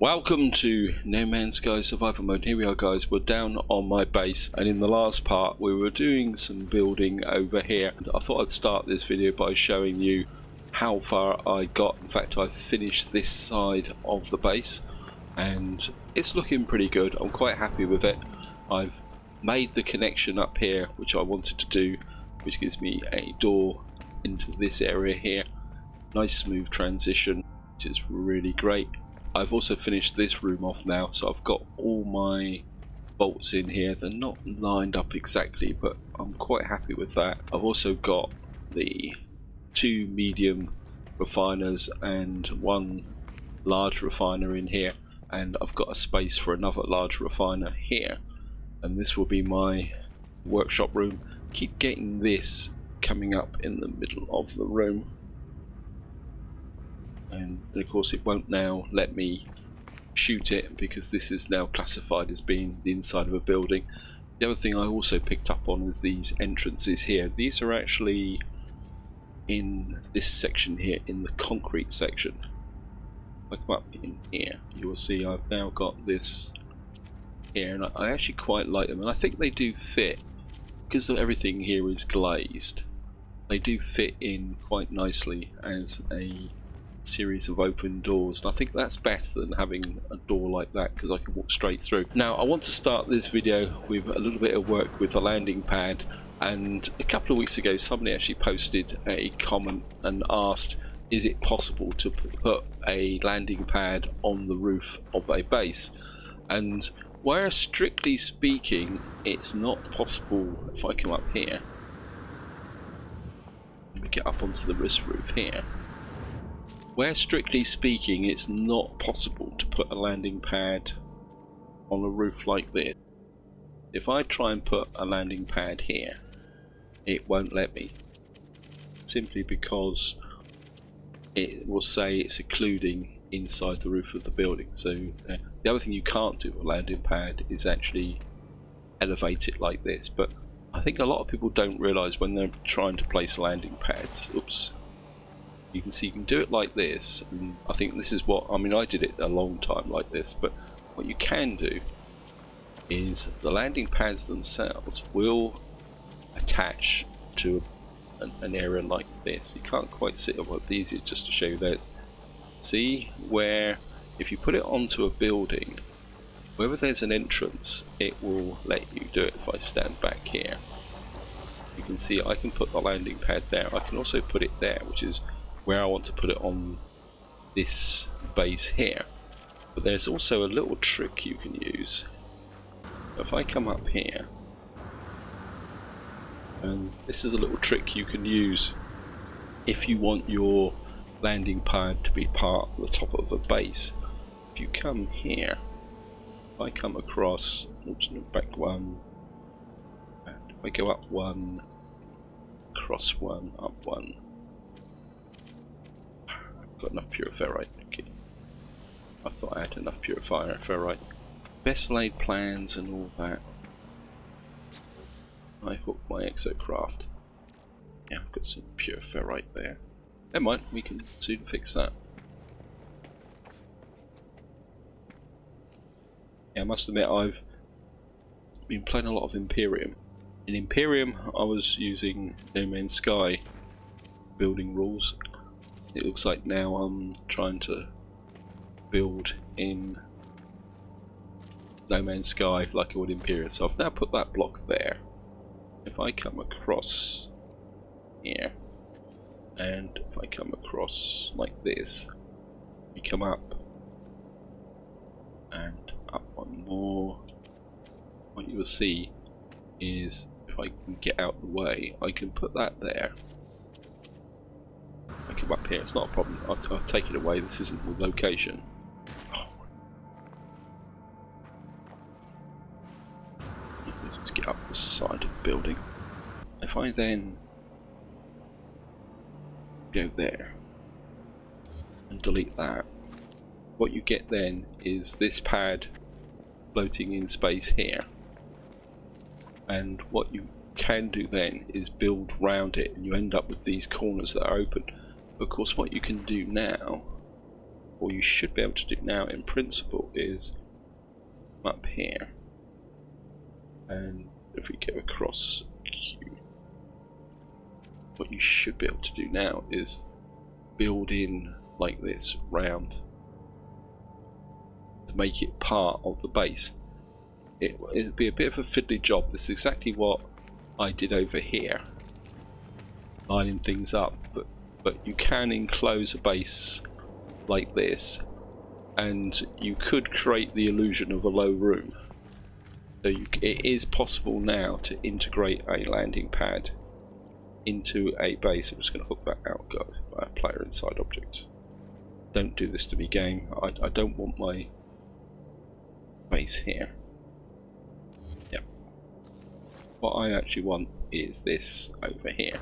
Welcome to No Man's Sky Survival Mode. Here we are, guys. We're down on my base, and in the last part we were doing some building over here. I thought I'd start this video by showing you how far I got. In fact, I finished this side of the base and it's looking pretty good. I'm quite happy with it. I've made the connection up here which I wanted to do, which gives me a door into this area here. Nice smooth transition, which is really great. I've also finished this room off now, so I've got all my bolts in here. They're not lined up exactly, but I'm quite happy with that. I've also got the two medium refiners and one large refiner in here, and I've got a space for another large refiner here, and this will be my workshop room. Keep getting this coming up in the middle of the room, and of course it won't now let me shoot it because this is now classified as being the inside of a building. The other thing I also picked up on is these entrances here. These are actually in this section here, in the concrete section. If I come up in here, you will see I've now got this here, and I actually quite like them, and I think they do fit because everything here is glazed. They do fit in quite nicely as a series of open doors, and I think that's better than having a door like that because I can walk straight through. Now I want to start this video with a little bit of work with the landing pad, and a couple of weeks ago somebody actually posted a comment and asked, is it possible to put a landing pad on the roof of a base? And whereas strictly speaking it's not possible, if I come up here, let me get up onto the roof here, where strictly speaking it's not possible to put a landing pad on a roof like this. If I try and put a landing pad here, it won't let me, simply because it will say it's occluding inside the roof of the building. So the other thing you can't do with a landing pad is actually elevate it like this, but I think a lot of people don't realise when they're trying to place landing pads, oops, you can see you can do it like this, and I think this is what, I mean I did it a long time like this, but what you can do is the landing pads themselves will attach to an area like this. You can't quite see it, but easier just to show you that. See where if you put it onto a building, wherever there's an entrance it will let you do it. If I stand back here, you can see I can put the landing pad there. I can also put it there, which is where I want to put it on this base here. But there's also a little trick you can use. If I come up here, and this is a little trick you can use if you want your landing pad to be part of the top of a base. If you come here, if I come across, oops, back one, and if I go up one, across one, up one, got enough pure ferrite. Okay, I thought I had enough pure ferrite. Best laid plans and all that. I hooked my exocraft. Yeah, I've got some pure ferrite there. Never mind, we can soon fix that. Yeah, I must admit I've been playing a lot of Imperium. In Imperium I was using No Man's Sky building rules. It looks like now I'm trying to build in No Man's Sky like I would Imperium. So I've now put that block there. If I come across here, and if I come across like this, we come up and up one more, what you will see is if I can get out of the way, I can put that there. I come up here, it's not a problem, I'll take it away, this isn't the location. Oh. Let's get up the side of the building. If I then go there and delete that, what you get then is this pad floating in space here, and what you can do then is build round it and you end up with these corners that are open. Of course what you can do now what you should be able to do now in principle is up here, and if we go across Q, what you should be able to do now is build in like this round to make it part of the base. It'd be a bit of a fiddly job. This is exactly what I did over here, lining things up, but you can enclose a base like this, and you could create the illusion of a low room. So it is possible now to integrate a landing pad into a base. I'm just going to hook that out, guys, by a player inside object. Don't do this to me, game. I don't want my base here. Yep. What I actually want is this over here,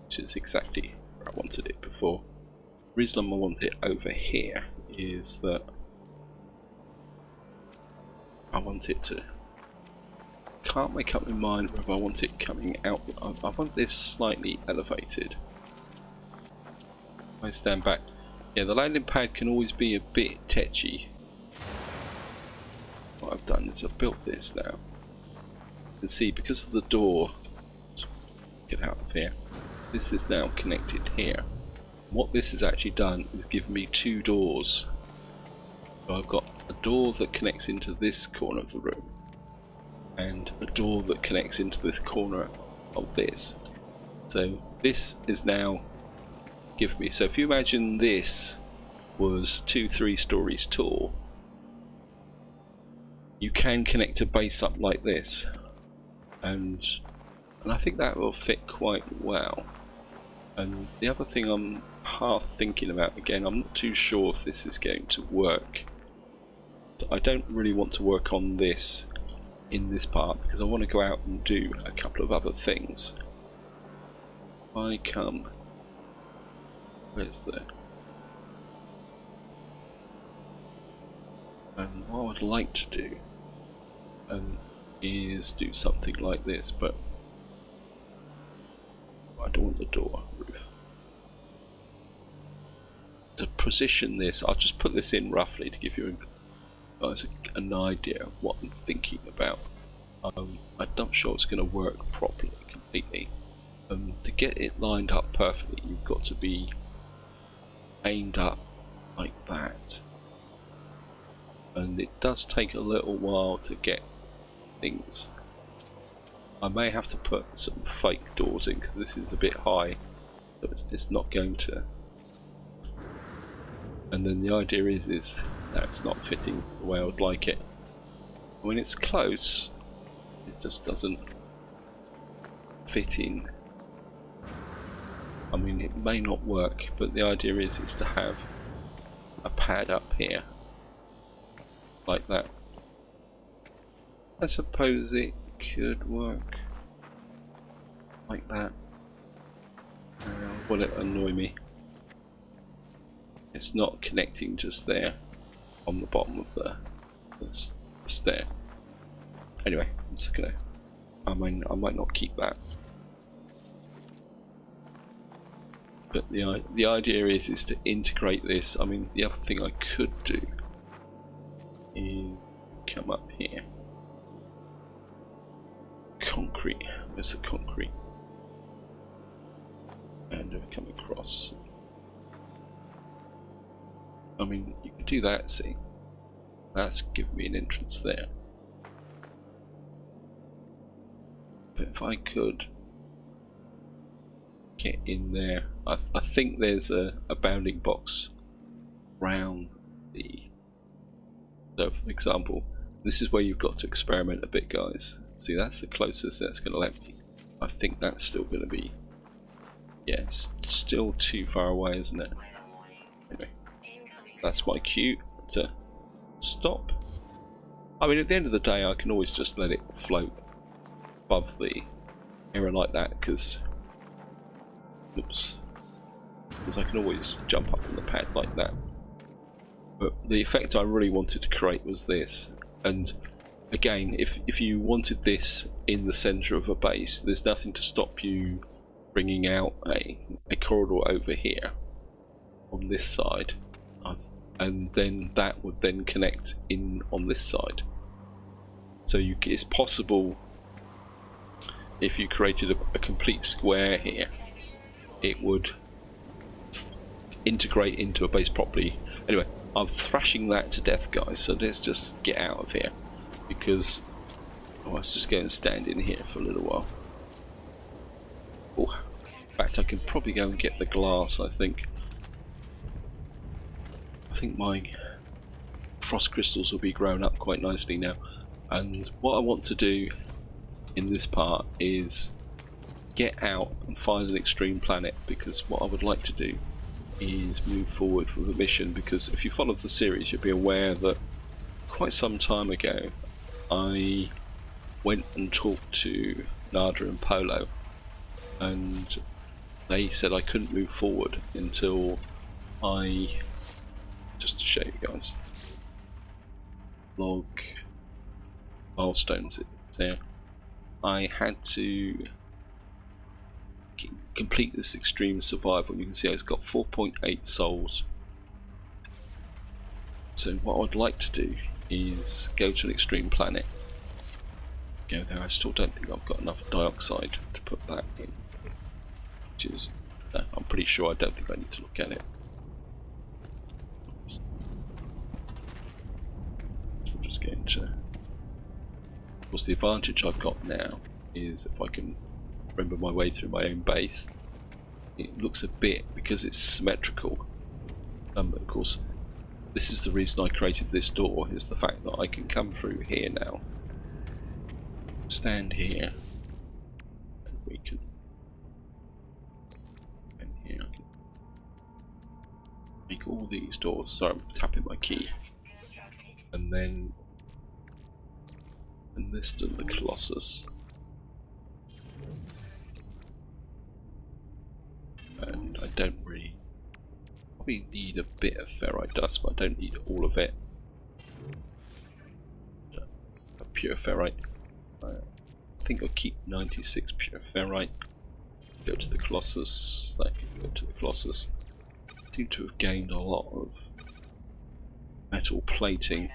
which is exactly where I wanted it before. The reason I want it over here is that I want it to, can't make up my mind whether I want it coming out. I want this slightly elevated. I stand back. Yeah, the landing pad can always be a bit tetchy. What I've done is I've built this now. You can see because of the door, get out of here, this is now connected here. What this has actually done is given me two doors. So I've got a door that connects into this corner of the room, and a door that connects into this corner of this. So this is now given me, so if you imagine this was 2-3 stories tall, you can connect a base up like this, and I think that will fit quite well. And the other thing I'm half thinking about, again, I'm not too sure if this is going to work. I don't really want to work on this in this part because I want to go out and do a couple of other things. If I come, where's the, and what I would like to do is do something like this, but I don't want the door roof. To position this, I'll just put this in roughly to give you guys an idea of what I'm thinking about. I'm not sure it's going to work properly, completely. To get it lined up perfectly, you've got to be aimed up like that. And it does take a little while to get things. I may have to put some fake doors in because this is a bit high, so it's not going to. And then the idea is that it's not fitting the way I would like it. When it's close, it just doesn't fit in. I mean, it may not work, but the idea is to have a pad up here like that. I suppose it could work like that. Will it annoy me? It's not connecting just there on the bottom of the stair. Anyway, I'm just gonna, I might not keep that. But the idea is to integrate this. I mean, the other thing I could do is come up here. Concrete. Where's the concrete? And we come across. I mean, you can do that, see? That's giving me an entrance there. But if I could get in there, I think there's a bounding box round the. So, for example, this is where you've got to experiment a bit, guys. See, that's the closest that's going to let me. I think that's still going to be. Yeah, it's still too far away, isn't it? Anyway, that's my cue to stop. I mean, at the end of the day, I can always just let it float above the area like that, because I can always jump up on the pad like that. But the effect I really wanted to create was this. And again, if you wanted this in the center of a base, there's nothing to stop you bringing out a corridor over here on this side, and then that would then connect in on this side. So it's possible, if you created a complete square here, it would integrate into a base properly. Anyway, I'm thrashing that to death, guys, so let's just get out of here, because let's just go and stand in here for a little while. Oh, in fact, I can probably go and get the glass. I think my frost crystals will be grown up quite nicely now, and what I want to do in this part is get out and find an extreme planet, because what I would like to do is move forward with a mission. Because if you follow the series, you'll be aware that quite some time ago I went and talked to Nada and Polo, and they said I couldn't move forward until just to show you guys, log milestones there, I had to complete this extreme survival. You can see it's got 4.8 souls. So what I'd like to do is go to an extreme planet, go there. I still don't think I've got enough dioxide to put that in, which is, I'm pretty sure I don't think I need to look at it. So I'm just going to, of course the advantage I've got now is if I can remember my way through my own base, it looks a bit, because it's symmetrical. Of course, this is the reason I created this door, is the fact that I can come through here now, stand here, and we can, and here I can make all these doors. Sorry, I'm tapping my key, and then this to the Colossus. And I don't really, probably need a bit of ferrite dust, but I don't need all of it. A pure ferrite. I think I'll keep 96 pure ferrite. Go to the Colossus. That can go to the Colossus. I seem to have gained a lot of metal plating.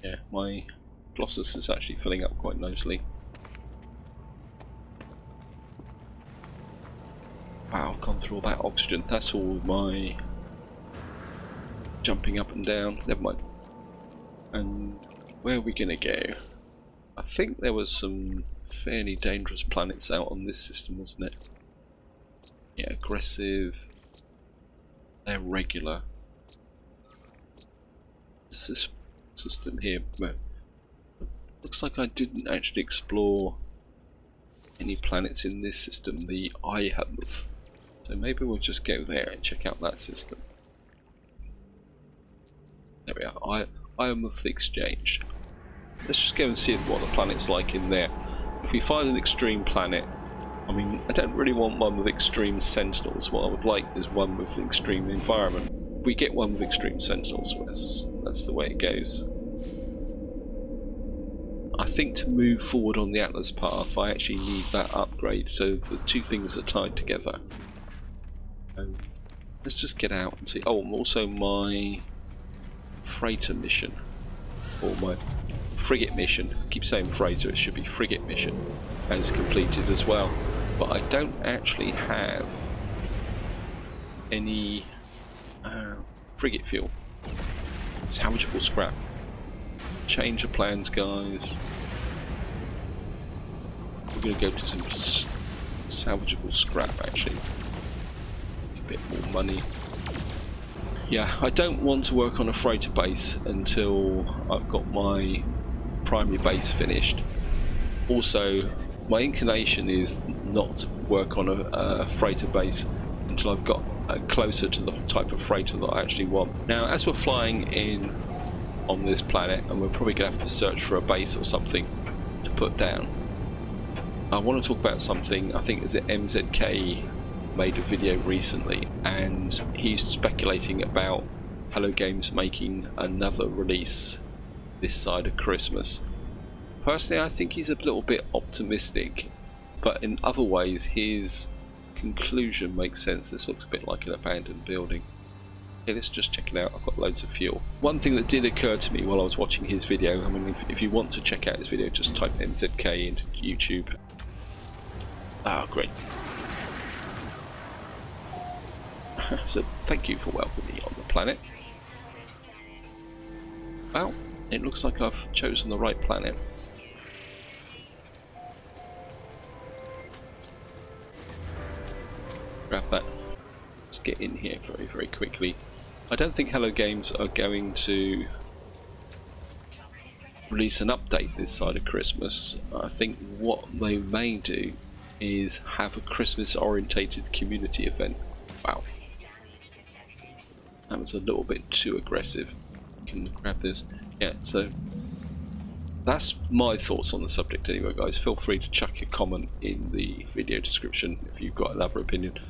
Yeah, my Colossus is actually filling up quite nicely. Wow, I've gone through all that oxygen. That's all my jumping up and down. Never mind. And where are we going to go? I think there was some fairly dangerous planets out on this system, wasn't it? Yeah, aggressive. They're regular. It's this system here. Looks like I didn't actually explore any planets in this system, the biomes. So maybe we'll just go there and check out that system. There we are, biomes exchange. Let's just go and see what the planet's like in there. If we find an extreme planet, I mean, I don't really want one with extreme sentinels. What I would like is one with extreme environment. If we get one with extreme sentinels, that's the way it goes. I think to move forward on the Atlas path, I actually need that upgrade, so the two things are tied together. Let's just get out and see. Oh, and also my freighter mission, or my frigate mission. I keep saying freighter, it should be frigate mission, and it's completed as well. But I don't actually have any frigate fuel. Salvageable scrap. Change of plans, guys. We're going to go to some salvageable scrap, actually. A bit more money. Yeah, I don't want to work on a freighter base until I've got my primary base finished. Also, my inclination is not to work on a freighter base until I've got closer to the type of freighter that I actually want. Now, as we're flying in on this planet, and we're probably going to have to search for a base or something to put down, I want to talk about something. I think is it MZK made a video recently, and he's speculating about Hello Games making another release this side of Christmas. Personally, I think he's a little bit optimistic, but in other ways his conclusion makes sense. This looks a bit like an abandoned building. Okay, let's just check it out. I've got loads of fuel. One thing that did occur to me while I was watching his video, I mean, if you want to check out his video, just type NZK into YouTube. Ah, great. So thank you for welcoming me on the planet. Well, it looks like I've chosen the right planet. Grab that. Let's get in here very, very quickly. I don't think Hello Games are going to release an update this side of Christmas. I think what they may do is have a Christmas orientated community event. Wow. That was a little bit too aggressive. You can grab this. Yeah, so that's my thoughts on the subject anyway, guys. Feel free to chuck a comment in the video description if you've got another opinion.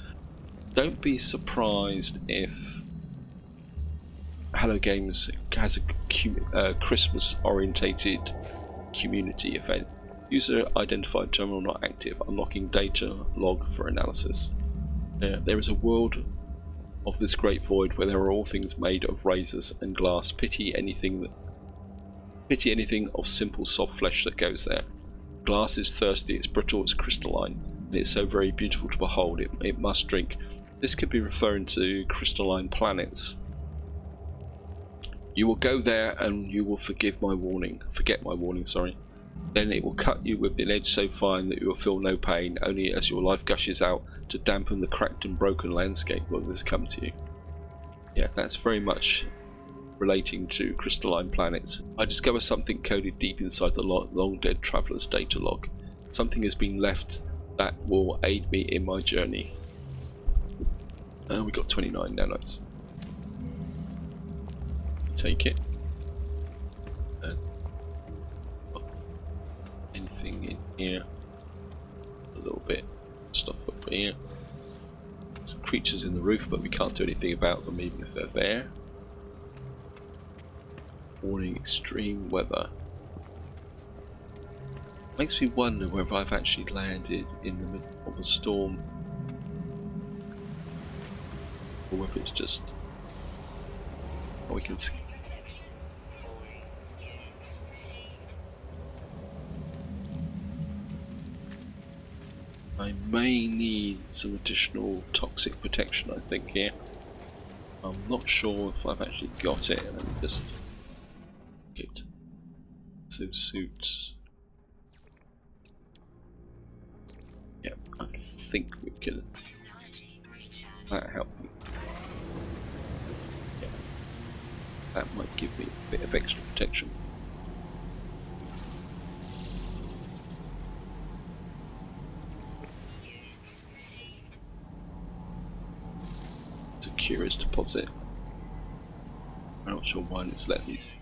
Don't be surprised if Hello Games has a Christmas orientated community event. User identified terminal not active, unlocking data log for analysis. There is a world of this great void where there are all things made of razors and glass. Pity anything of simple soft flesh that goes there. Glass is thirsty, it's brittle, it's crystalline, and it's so very beautiful to behold, it must drink. This could be referring to crystalline planets. You will go there and you will forget my warning, sorry. Then it will cut you with an edge so fine that you will feel no pain, only as your life gushes out to dampen the cracked and broken landscape will this come to you. Yeah, that's very much relating to crystalline planets. I discover something coded deep inside the long dead traveller's data log. Something has been left that will aid me in my journey. We got 29 nanotes. Take it. Anything in here? A little bit stuff up here. Some creatures in the roof, but we can't do anything about them even if they're there. Warning: extreme weather. Makes me wonder whether I've actually landed in the middle of a storm, or whether it's just. Oh, we can see. I may need some additional toxic protection, I think, here. I'm not sure if I've actually got it. Let me just get some suits. Yeah, I think we can. That help me. Yeah. That might give me a bit of extra protection. It's a curious deposit. I'm not sure why it's let these.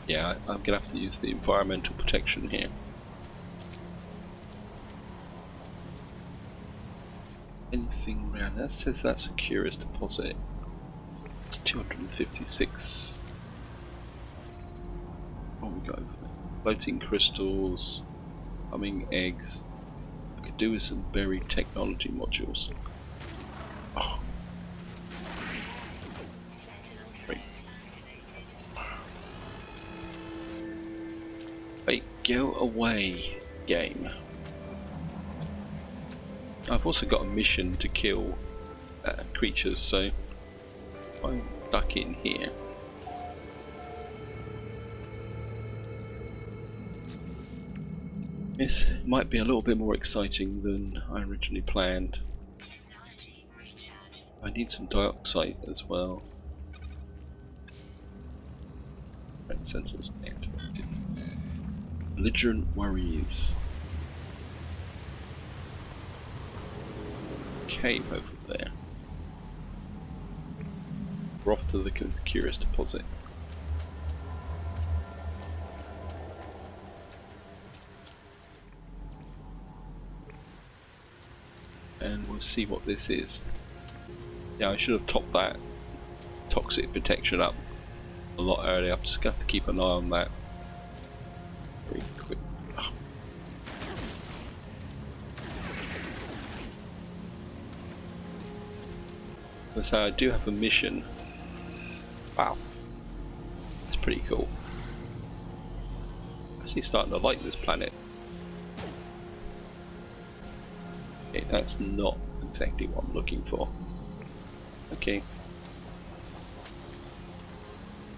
Yeah, I'm gonna have to use the environmental protection here. Anything around that says that's a curious deposit. It's 256. What we got over there? Floating crystals, humming eggs. I could do with some buried technology modules. Oh. Great. Wait, go away, game. I've also got a mission to kill creatures, so I'm stuck in here. This might be a little bit more exciting than I originally planned. I need some dioxide as well. Red sensors activated. Belligerent worries. Cave over there. We're off to the curious deposit. And we'll see what this is. Yeah, I should have topped that toxic protection up a lot earlier. I'm just going to have to keep an eye on that very quick. So I do have a mission. Wow, it's pretty cool. Actually starting to like this planet. Okay, that's not exactly what I'm looking for. Okay.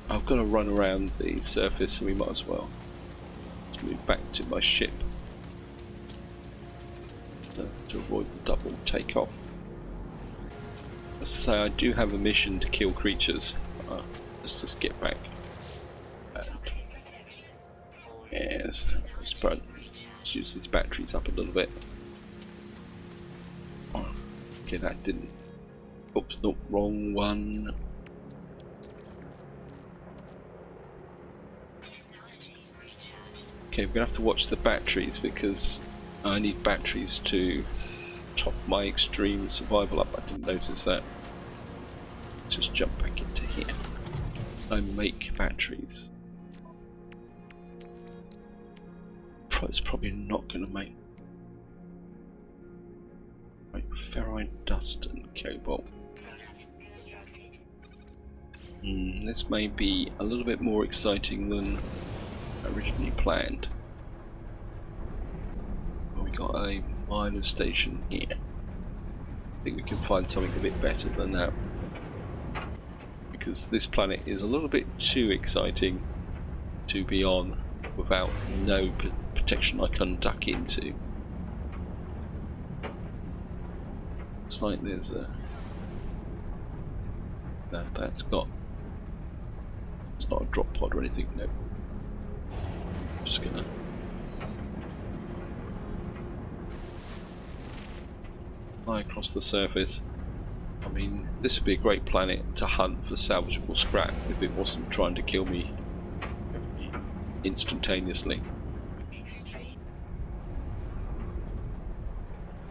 I've got to run around the surface, so we might as well. Let's move back to my ship to avoid the double takeoff. As I say, I do have a mission to kill creatures. Let's just get back. Yes, let's use these batteries up a little bit. Okay, that didn't. Oops, no, wrong one. Okay, we're gonna have to watch the batteries because I need batteries to top my extreme survival up. I didn't notice that. Just jump back into here. I make batteries. It's probably not going to make. Right, ferrite dust and cobalt. This may be a little bit more exciting than originally planned. Well, we got a miner station here. I think we can find something a bit better than that. Because this planet is a little bit too exciting to be on without no protection I can duck into. Looks like there's a... No, that's got... It's not a drop pod or anything, no. Just gonna... fly across the surface. I mean, this would be a great planet to hunt for salvageable scrap if it wasn't trying to kill me instantaneously.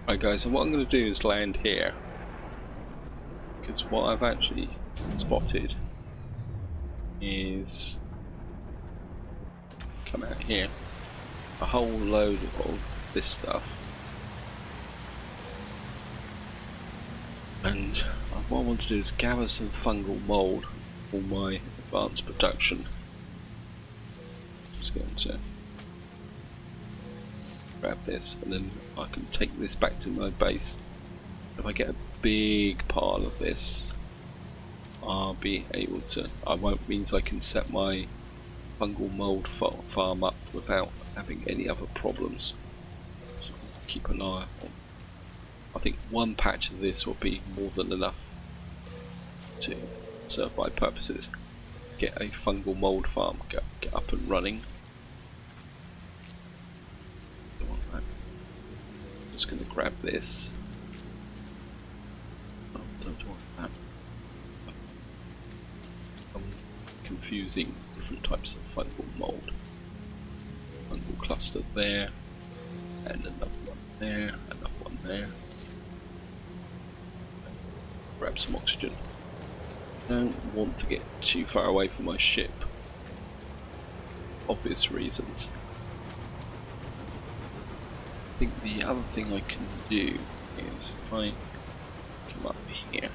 Right guys, and what I'm going to do is land here, because what I've actually spotted is, come out here, a whole load of this stuff. And what I want to do is gather some fungal mould for my advanced production. Just going to grab this and then I can take this back to my base. If I get a big pile of this, I'll be able to, means I can set my fungal mould farm up without having any other problems. So keep an eye on. I think one patch of this will be more than enough to serve my purposes. Get a fungal mould farm, get up and running. Don't want that. I'm just going to grab this. Oh, don't want that. I'm confusing different types of fungal mould. Fungal cluster there, and another one there, another one there. Grab some oxygen. Don't want to get too far away from my ship. Obvious reasons. I think the other thing I can do is if I come up here,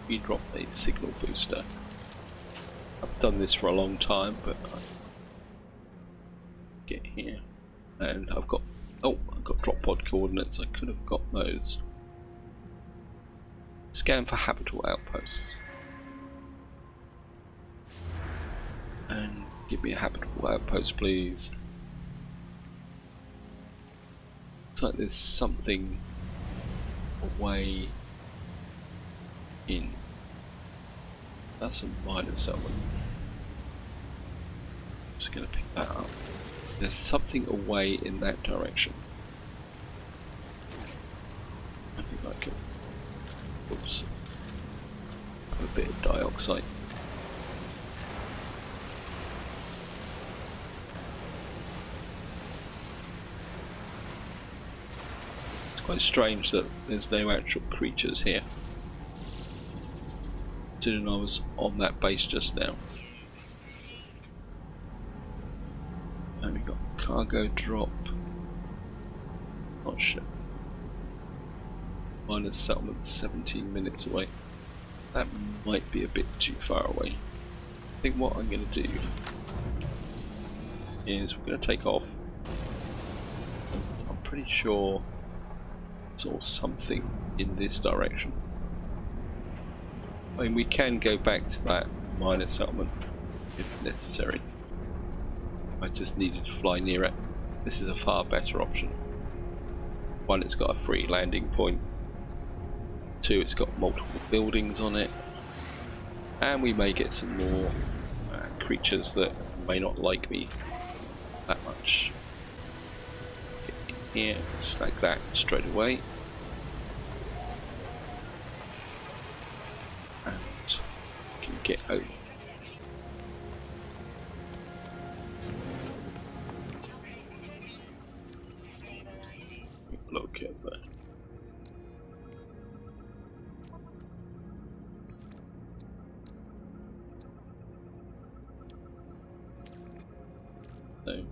we drop a signal booster. I've done this for a long time, but I get here and I've got drop pod coordinates. I could have got those. Scan for habitable outposts. And give me a habitable outpost, please. Looks like there's something away in. That's a minor settlement. I'm just going to pick that up. There's something away in that direction. I think I can. Oops. Have a bit of dioxide. It's quite strange that there's no actual creatures here. Considering I was on that base just now. And we got cargo drop. Not sure. Minus settlement 17 minutes away. That might be a bit too far away. I think what I'm going to do is we're going to take off. I'm pretty sure I saw something in this direction. I mean, we can go back to that minor settlement if necessary. I just needed to fly near it. This is a far better option. One, it's got a free landing point. Two, it's got multiple buildings on it. And we may get some more creatures that may not like me that much. Get in here, snag that straight away. And we can get over. Look at that. So,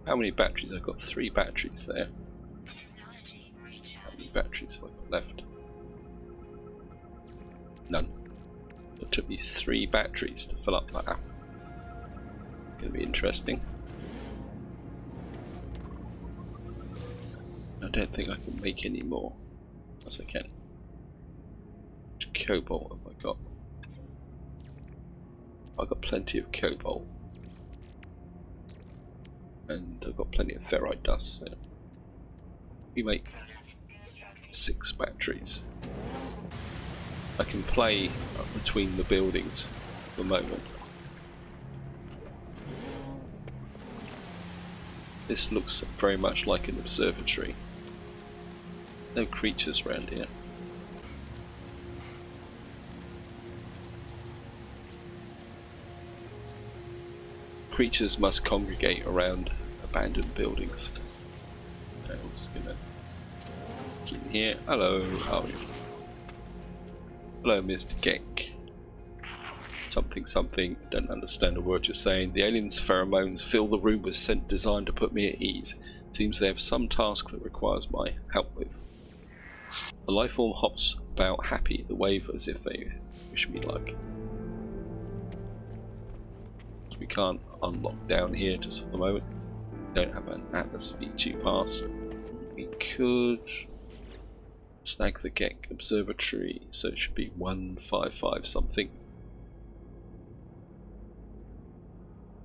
how many batteries? I've got 3 batteries there. How many batteries have I got left? None. It took me 3 batteries to fill up that app. Going to be interesting. I don't think I can make any more. Yes, I can. Which cobalt have I got? I've got plenty of cobalt. And I've got plenty of ferrite dust, so we make 6 batteries. I can play between the buildings for the moment. This looks very much like an observatory. No creatures around here. Creatures must congregate around abandoned buildings. I'm just gonna get in here. Hello, how are you? Hello, Mr. Geck. Something, something. Don't understand a word you're saying. The aliens' pheromones fill the room with scent designed to put me at ease. Seems they have some task that requires my help with. The lifeform hops about happy, the wave as if they wish me luck. We can't unlock down here just for the moment. We don't have an Atlas V2 pass. We could snag the Geck Observatory, so it should be 155 something.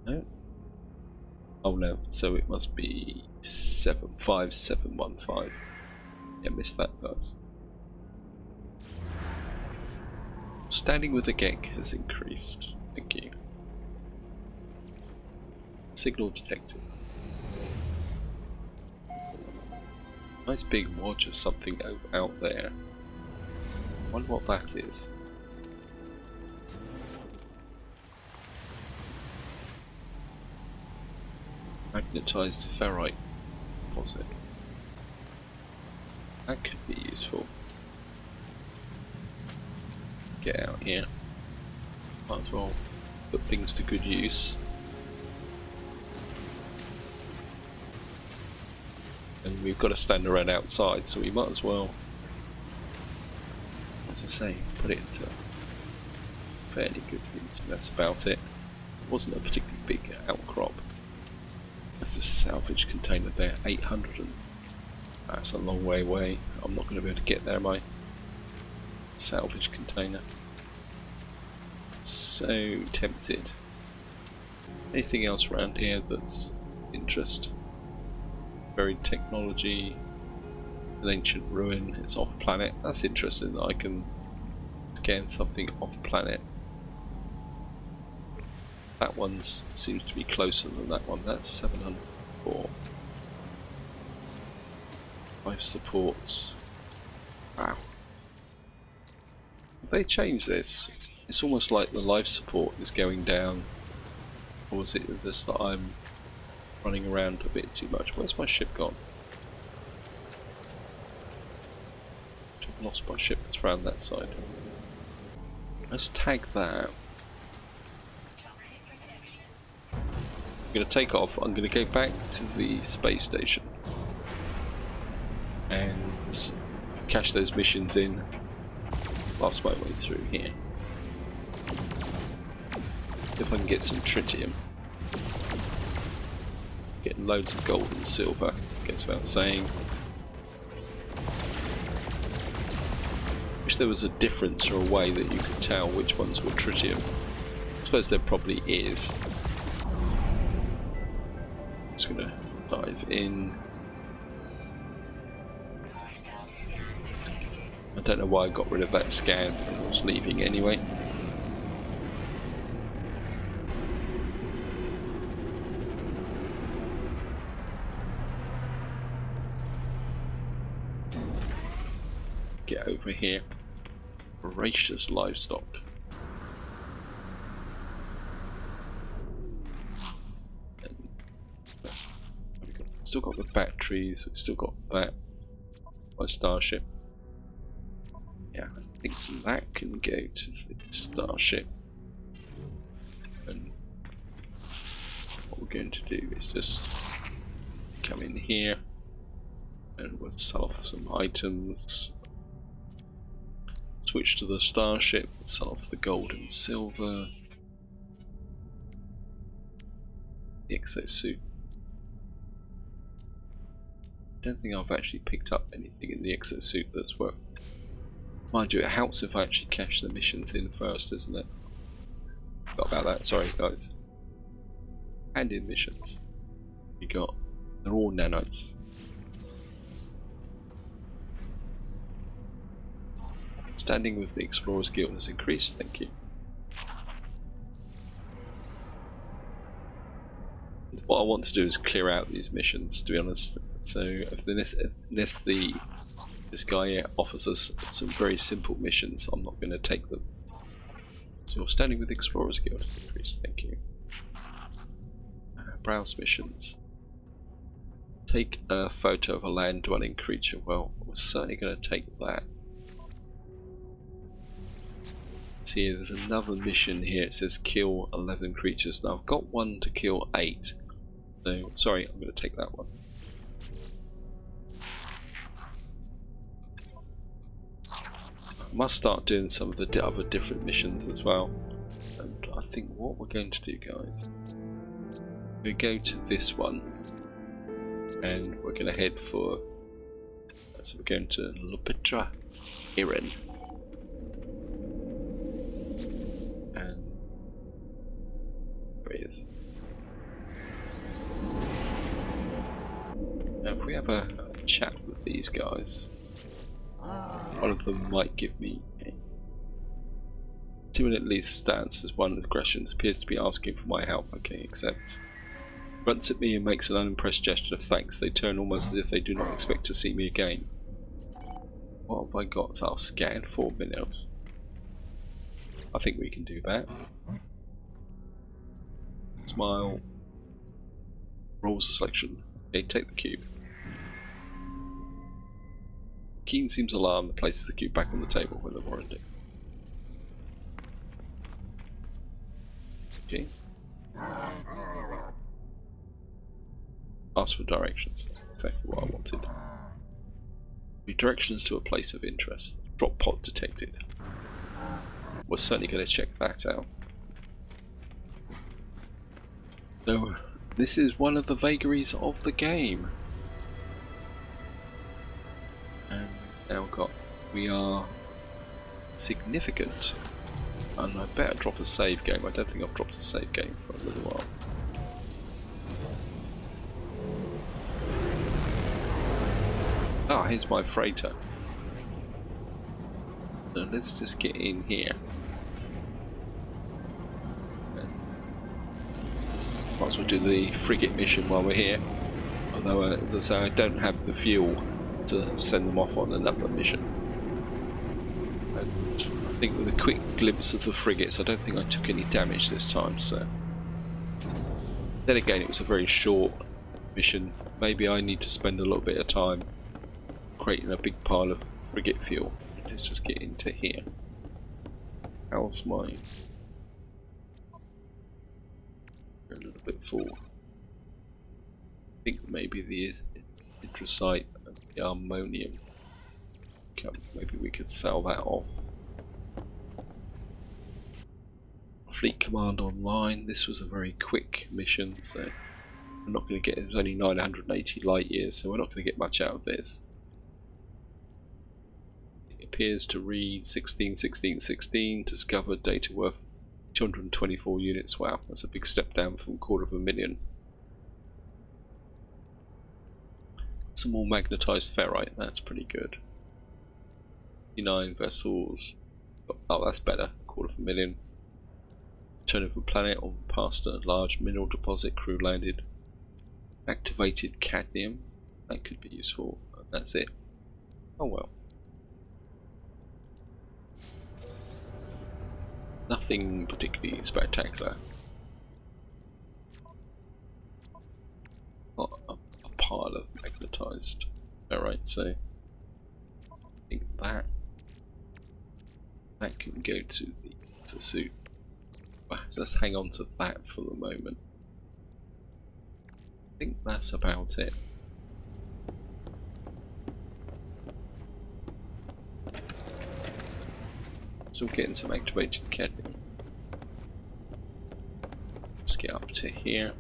No? Oh no, so it must be 75715. Yeah, missed that, guys. Standing with the Geck has increased. Thank you. Signal detected. Nice big wodge of something out there. Wonder what that is. Magnetized ferrite deposit. That could be useful. Get out here. Might as well put things to good use. And we've got to stand around outside, so we might as well, as I say, put it into fairly good use. That's about it. It wasn't a particularly big outcrop. That's the salvage container there, 800, and that's a long way away. I'm not going to be able to get there, am I? Salvage container. So tempted. Anything else around here that's interest? Buried technology, an ancient ruin, it's off planet. That's interesting that I can scan something off planet. That one seems to be closer than that one. That's 704. Life support. Wow. Have they changed this? It's almost like the life support is going down. Or is it just that I'm running around a bit too much? Where's my ship gone? I've lost my ship. It's around that side. Let's tag that. I'm going to take off. I'm going to go back to the space station and cash those missions in. Pass my way through here. If I can get some tritium. Getting loads of gold and silver, goes without saying. Wish there was a difference or a way that you could tell which ones were tritium. I suppose there probably is. Just gonna dive in. I don't know why I got rid of that scan, I was leaving anyway. Get over here. Voracious livestock. Still got the batteries, we've still got that. My starship. Yeah, I think that can go to the starship. And what we're going to do is just come in here and we'll sell off some items. Switch to the starship, sell off the gold and silver. The exosuit. I don't think I've actually picked up anything in the exosuit that's worth. Mind you, it helps if I actually cash the missions in first, isn't it? Forgot about that, sorry guys. And in missions. We got, they're all nanites. Standing with the Explorers Guild has increased, thank you. What I want to do is clear out these missions, to be honest. So if unless this guy here offers us some very simple missions, I'm not going to take them. So you're standing with the Explorers Guild has increased, thank you. Browse missions. Take a photo of a land-dwelling creature. Well, we're certainly going to take that. See, there's another mission here. It says kill 11 creatures. Now I've got one to kill 8. So, sorry, I'm going to take that one. I must start doing some of the other different missions as well. And I think what we're going to do, guys, we go to this one, and we're going to head for. So we're going to Lupitra Iren. And there he is. Now, if we have a chat with these guys, one of them might give me a 2-minute lease stance as one aggression appears to be asking for my help. Okay, accept. Grunts at me and makes an unimpressed gesture of thanks. They turn almost as if they do not expect to see me again. What have I got? So I'll scan 4 minutes. I think we can do that. Smile. Rolls a selection. Okay, take the cube. Keen seems alarmed and places the cube back on the table with the warranty. Okay. Ask for directions. Exactly what I wanted. Redirections to a place of interest. Drop pod detected. We're certainly going to check that out. So, this is one of the vagaries of the game. And now we are significant. And I better drop a save game. I don't think I've dropped a save game for a little while. Ah, here's my freighter. So let's just get in here. Might as well do the frigate mission while we're here. Although, as I say, I don't have the fuel to send them off on another mission. And I think with a quick glimpse of the frigates, I don't think I took any damage this time. So then again, it was a very short mission. Maybe I need to spend a little bit of time creating a big pile of frigate fuel. Let's just get into here. How's my... a little bit full. I think maybe the anthracite and the ammonium Maybe we could sell that off. Fleet command online. This was a very quick mission, so we're not going to get. It was only 980 light years, so we're not going to get much out of this. It appears to read 16, 16, 16. Discovered data worth 224 units. Wow, that's a big step down from 250,000. Some more magnetized ferrite. That's pretty good. 59 vessels. Oh, that's better. 250,000. Return of a planet on past a large mineral deposit. Crew landed. Activated cadmium. That could be useful. That's it. Oh well. Nothing particularly spectacular. Not a pile of magnetized ferrite, so I think that can go to the suit. Just hang on to that for the moment. I think that's about it. Still getting some activated cadmium. Let's get up to here.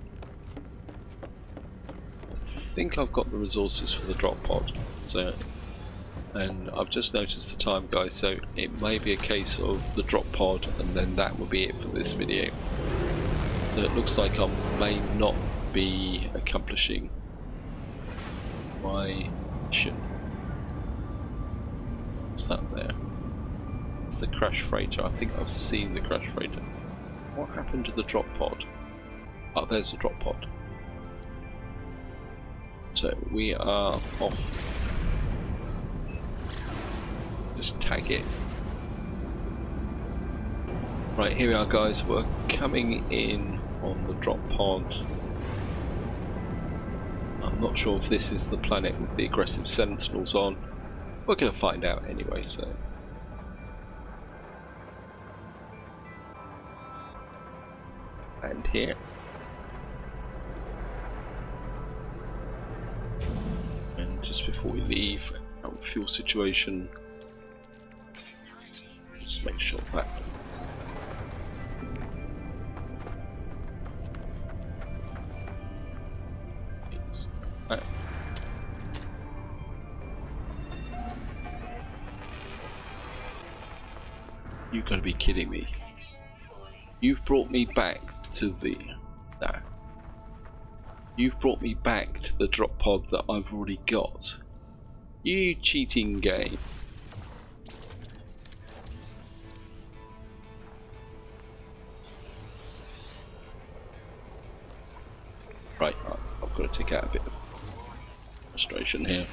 I think I've got the resources for the drop pod. So, and I've just noticed the time, guys, so it may be a case of the drop pod and then that will be it for this video. So it looks like I may not be accomplishing my mission. What's that there? It's the crash freighter. I think I've seen the crash freighter. What happened to the drop pod? Oh, there's the drop pod. So we are off. Just tag it. Right, here we are, guys. We're coming in on the drop pod. I'm not sure if this is the planet with the aggressive sentinels on. We're going to find out anyway, so. And here. And just before we leave, our fuel situation. Just make sure that. You've got to be kidding me. You've brought me back to the... No. You've brought me back to the drop pod that I've already got. You cheating game. Right, I've got to take out a bit of frustration here.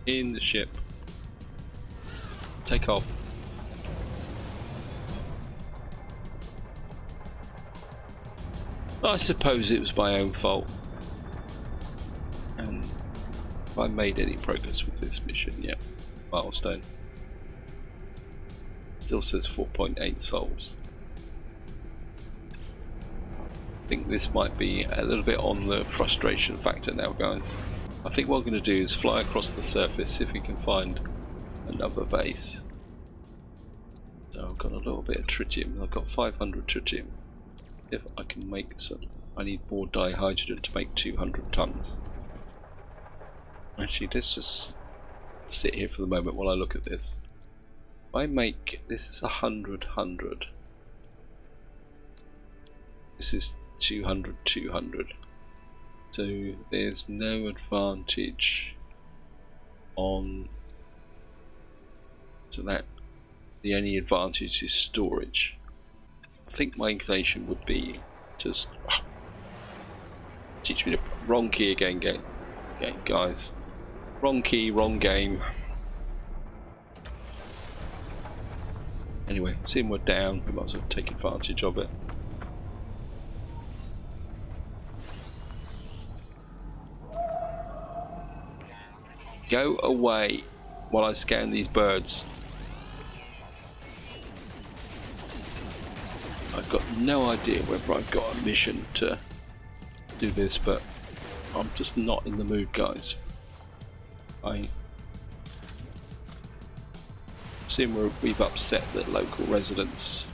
In the ship. Take off. I suppose it was my own fault. And if I made any progress with this mission, yeah. Milestone. Still says 4.8 souls. I think this might be a little bit on the frustration factor now, guys. I think what I'm going to do is fly across the surface, see if we can find another base. So I've got a little bit of tritium. I've got 500 tritium. If I can make some, I need more dihydrogen to make 200 tons. Actually, let's just sit here for the moment while I look at this. If I make, this is 100, 100. This is 200, 200. So there's no advantage on, so that the only advantage is storage. I think my inclination would be to teach me the wrong key again, guys. Wrong key, wrong game. Anyway, seeing we're down, we might as well take advantage of it. Go away while I scan these birds. I've got no idea whether I've got a mission to do this, but I'm just not in the mood, guys. I assume we've upset the local residents.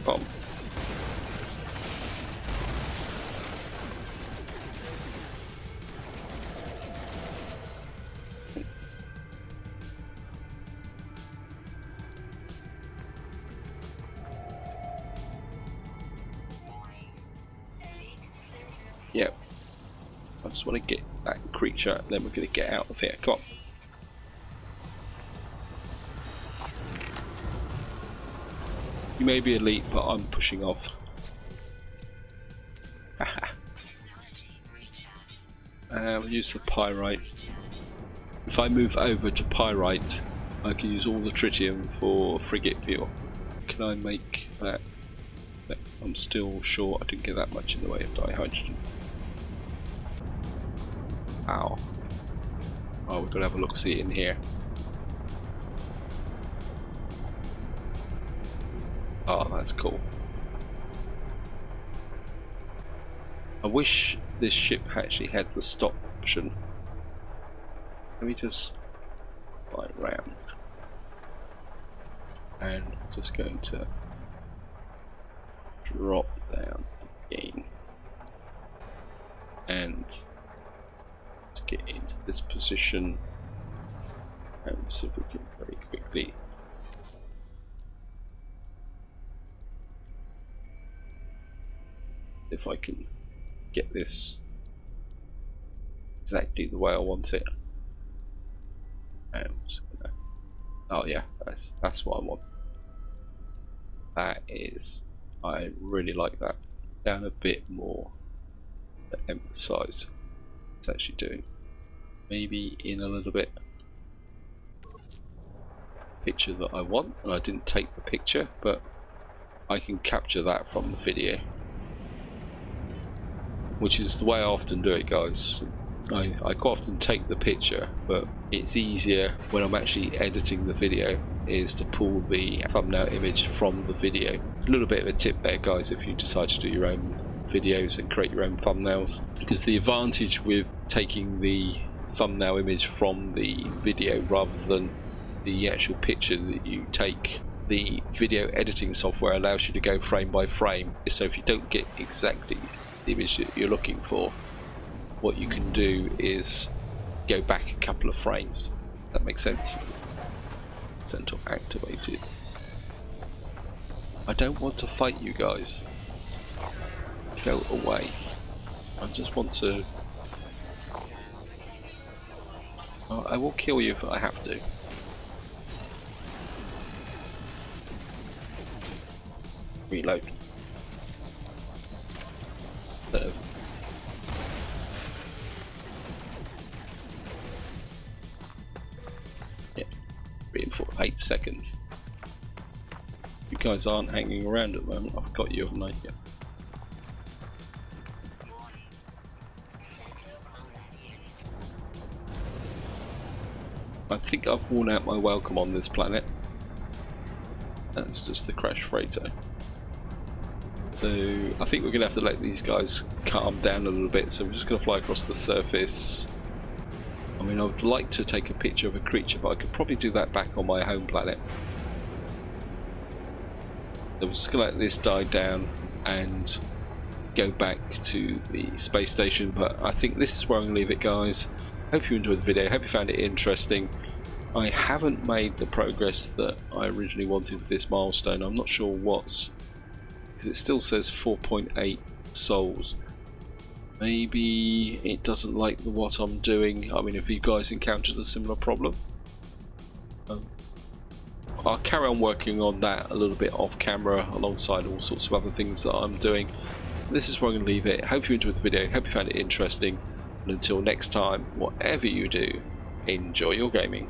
Bomb. Yep. I just want to get that creature, then we're going to get out of here. Come on. You may be elite, but I'm pushing off. We'll use the pyrite. If I move over to pyrite, I can use all the tritium for frigate fuel. Can I make that? I'm still sure I didn't get that much in the way of dihydrogen. Ow. Oh, we've got to have a look-see in here. Oh, that's cool. I wish this ship actually had the stop option. Let me just fly around. And just going to drop down again. And let's get into this position. And see if we can very quickly. If I can get this exactly the way I want it. Oh yeah, that's what I want. That is, I really like that. Down a bit more to emphasize it's actually doing. Maybe in a little bit. Picture that I want, and I didn't take the picture, but I can capture that from the video. Which is the way I often do it, guys. I quite often take the picture, but it's easier when I'm actually editing the video is to pull the thumbnail image from the video. A little bit of a tip there, guys, if you decide to do your own videos and create your own thumbnails, because the advantage with taking the thumbnail image from the video rather than the actual picture that you take, the video editing software allows you to go frame by frame. So if you don't get exactly the image that you're looking for, what you can do is go back a couple of frames. That makes sense. Central activated. I don't want to fight you guys. Go away. I just want to. I will kill you if I have to. Reload. Yeah, 8 seconds. You guys aren't hanging around at the moment. I've got you, haven't I? Yeah. I think I've worn out my welcome on this planet. That's just the crash freighter. So I think we're going to have to let these guys calm down a little bit, so we're just going to fly across the surface. I mean, I would like to take a picture of a creature, but I could probably do that back on my home planet. So we're just going to let this die down and go back to the space station, but I think this is where I'm going to leave it, guys. Hope you enjoyed the video, hope you found it interesting. I haven't made the progress that I originally wanted with this milestone. I'm not sure what's, because it still says 4.8 souls. Maybe it doesn't like what I'm doing. I mean, have you guys encountered a similar problem? I'll carry on working on that a little bit off camera alongside all sorts of other things that I'm doing. This is where I'm going to leave it. Hope you enjoyed the video, hope you found it interesting, and until next time, whatever you do, enjoy your gaming.